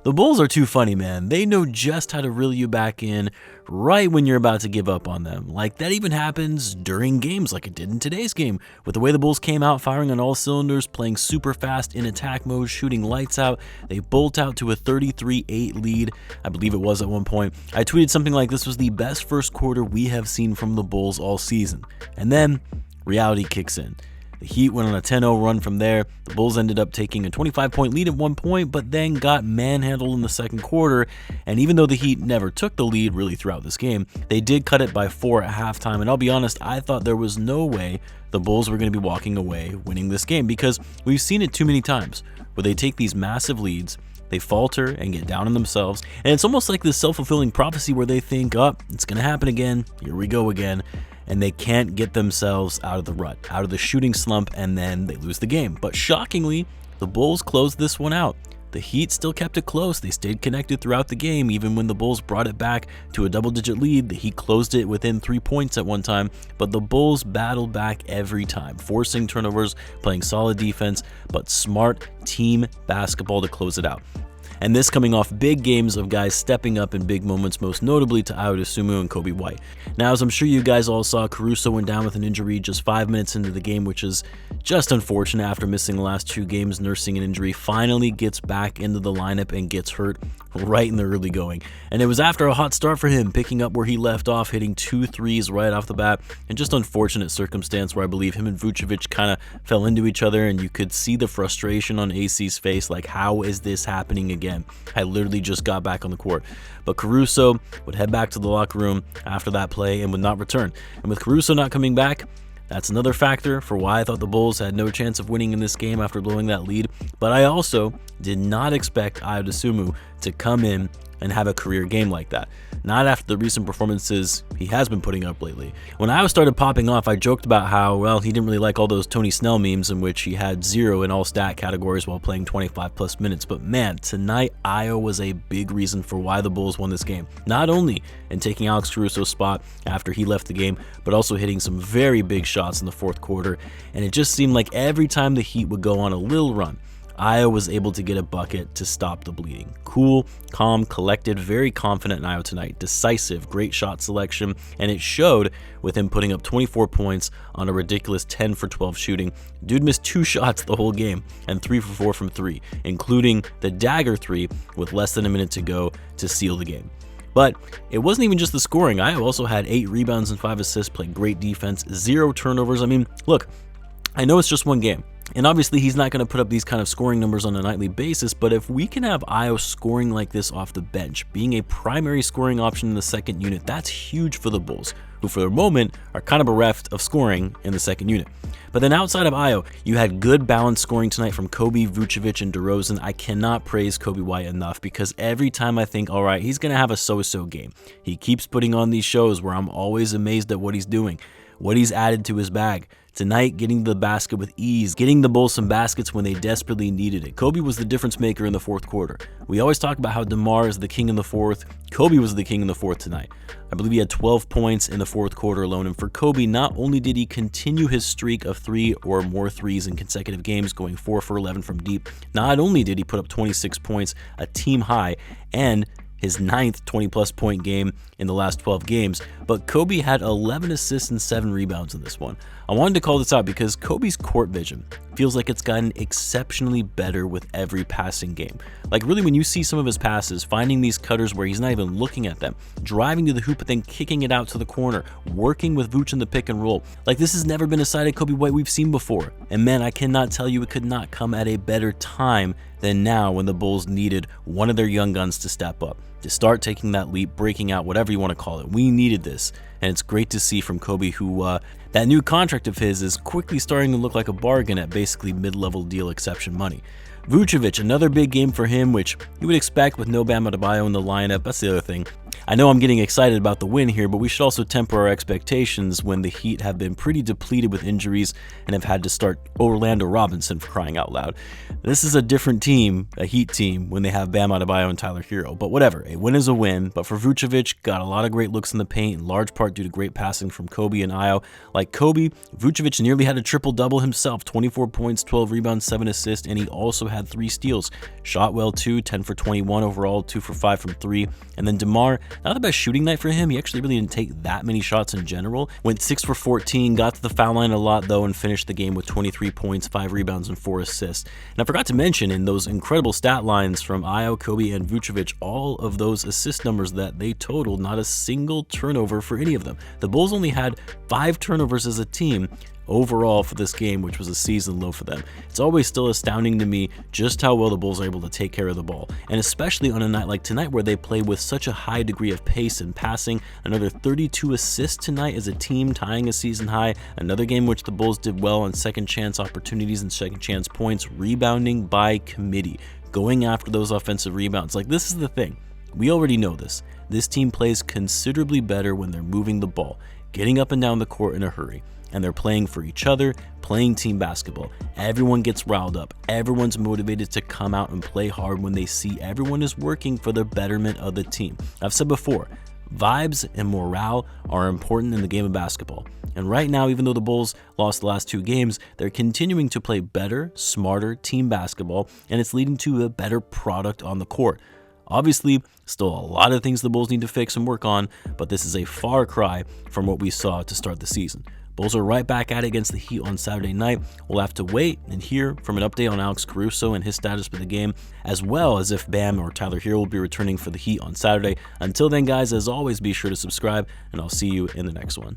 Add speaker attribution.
Speaker 1: The Bulls are too funny, man. They know just how to reel you back in right when you're about to give up on them. Like, that even happens during games like it did in today's game, with the way the Bulls came out firing on all cylinders, playing super fast in attack mode, shooting lights out. They bolt out to a 33-8 lead, I believe it was at one point. I tweeted something like, this was the best first quarter we have seen from the Bulls all season. And then reality kicks in. The Heat went on a 10-0 run from there. The Bulls ended up taking a 25-point lead at one point, but then got manhandled in the second quarter. And even though the Heat never took the lead really throughout this game, they did cut it by 4 at halftime. And I'll be honest, I thought there was no way the Bulls were going to be walking away winning this game, because we've seen it too many times where they take these massive leads, they falter and get down on themselves, and it's almost like this self-fulfilling prophecy where they think, oh, it's going to happen again, here we go again. And they can't get themselves out of the rut, out of the shooting slump, and then they lose the game. But shockingly, the Bulls closed this one out. The Heat still kept it close. They stayed connected throughout the game. Even when the Bulls brought it back to a double-digit lead, the Heat closed it within 3 points at one time. But the Bulls battled back every time, forcing turnovers, playing solid defense, but smart team basketball to close it out. And this coming off big games of guys stepping up in big moments, most notably to Dosunmu and Coby White. Now, as I'm sure you guys all saw, Caruso went down with an injury just 5 minutes into the game, which is just unfortunate after missing the last 2 games, nursing an injury. Finally gets back into the lineup and gets hurt right in the early going. And it was after a hot start for him, picking up where he left off, hitting 2 threes right off the bat, and just unfortunate circumstance where I believe him and Vucevic kind of fell into each other, and you could see the frustration on AC's face, like, how is this happening again? I literally just got back on the court. But Caruso would head back to the locker room after that play and would not return. And with Caruso not coming back, that's another factor for why I thought the Bulls had no chance of winning in this game after blowing that lead. But I also did not expect Dosunmu to come in and have a career game like that. Not after the recent performances he has been putting up lately. When I started popping off, I joked about how, well, he didn't really like all those Tony Snell memes in which he had 0 in all stat categories while playing 25 plus minutes. But man, tonight Ayo was a big reason for why the Bulls won this game. Not only in taking Alex Caruso's spot after he left the game, but also hitting some very big shots in the fourth quarter. And it just seemed like every time the Heat would go on a little run, Ayo was able to get a bucket to stop the bleeding. Cool, calm, collected, very confident in Ayo tonight. Decisive, great shot selection, and it showed with him putting up 24 points on a ridiculous 10 for 12 shooting. Dude missed 2 shots the whole game and 3 for 4 from 3, including the dagger 3 with less than a minute to go to seal the game. But it wasn't even just the scoring. Ayo also had 8 rebounds and 5 assists, played great defense, 0 turnovers. I mean, look, I know it's just one game, and obviously he's not going to put up these kind of scoring numbers on a nightly basis, but if we can have Ayo scoring like this off the bench, being a primary scoring option in the second unit, that's huge for the Bulls, who for the moment are kind of bereft of scoring in the second unit. But then outside of Ayo, you had good balanced scoring tonight from Coby, Vucevic, and DeRozan. I cannot praise Coby White enough, because every time I think, all right, he's going to have a so-so game, he keeps putting on these shows where I'm always amazed at what he's doing, what he's added to his bag. Tonight, getting to the basket with ease, getting the Bulls some baskets when they desperately needed it. Coby was the difference maker in the fourth quarter. We always talk about how DeMar is the king in the fourth. Coby was the king in the fourth tonight. I believe he had 12 points in the fourth quarter alone. And for Coby, not only did he continue his streak of 3 or more threes in consecutive games, going 4 for 11 from deep, not only did he put up 26 points, a team high, and his 9th 20-plus point game in the last 12 games, but Coby had 11 assists and 7 rebounds in this one. I wanted to call this out because Coby's court vision feels like it's gotten exceptionally better with every passing game. Like, really, when you see some of his passes, finding these cutters where he's not even looking at them, driving to the hoop and then kicking it out to the corner, working with Vooch in the pick and roll. Like, this has never been a side of Coby White we've seen before. And man, I cannot tell you it could not come at a better time than now, when the Bulls needed one of their young guns to step up, to start taking that leap, breaking out, whatever you want to call it. We needed this, and it's great to see from Coby, who that new contract of his is quickly starting to look like a bargain at basically mid-level deal exception money. Vucevic, another big game for him, which you would expect with no Bam Adebayo in the lineup. That's the other thing. I know I'm getting excited about the win here, but we should also temper our expectations when the Heat have been pretty depleted with injuries and have had to start Orlando Robinson, for crying out loud. This is a different team, a Heat team, when they have Bam Adebayo and Tyler Hero. But whatever, a win is a win. But for Vucevic, got a lot of great looks in the paint, in large part due to great passing from Coby and Ayo. Like Coby, Vucevic nearly had a triple-double himself, 24 points, 12 rebounds, 7 assists, and he also had 3 steals. Shot well too, 10 for 21 overall, 2 for 5 from 3. And then DeMar, not the best shooting night for him. He actually really didn't take that many shots in general. Went 6 for 14, got to the foul line a lot though, and finished the game with 23 points, 5 rebounds, and 4 assists. And I forgot to mention in those incredible stat lines from Ayo, Coby, and Vucevic, all of those assist numbers that they totaled, not a single turnover for any of them. The Bulls only had 5 turnovers as a team overall for this game, which was a season low for them. It's always still astounding to me just how well the Bulls are able to take care of the ball, and especially on a night like tonight where they play with such a high degree of pace and passing. Another 32 assists tonight as a team, tying a season high. Another game in which the Bulls did well on second chance opportunities and second chance points, rebounding by committee, going after those offensive rebounds. Like, this is the thing. We already know this. This team plays considerably better when they're moving the ball, getting up and down the court in a hurry. And they're playing for each other, playing team basketball. Everyone gets riled up. Everyone's motivated to come out and play hard when they see everyone is working for the betterment of the team. I've said before, vibes and morale are important in the game of basketball. And right now, even though the Bulls lost the last 2 games, they're continuing to play better, smarter team basketball, and it's leading to a better product on the court. Obviously, still a lot of things the Bulls need to fix and work on, but this is a far cry from what we saw to start the season. Bulls are right back at it against the Heat on Saturday night. We'll have to wait and hear from an update on Alex Caruso and his status for the game, as well as if Bam or Tyler Hero will be returning for the Heat on Saturday. Until then, guys, as always, be sure to subscribe, and I'll see you in the next one.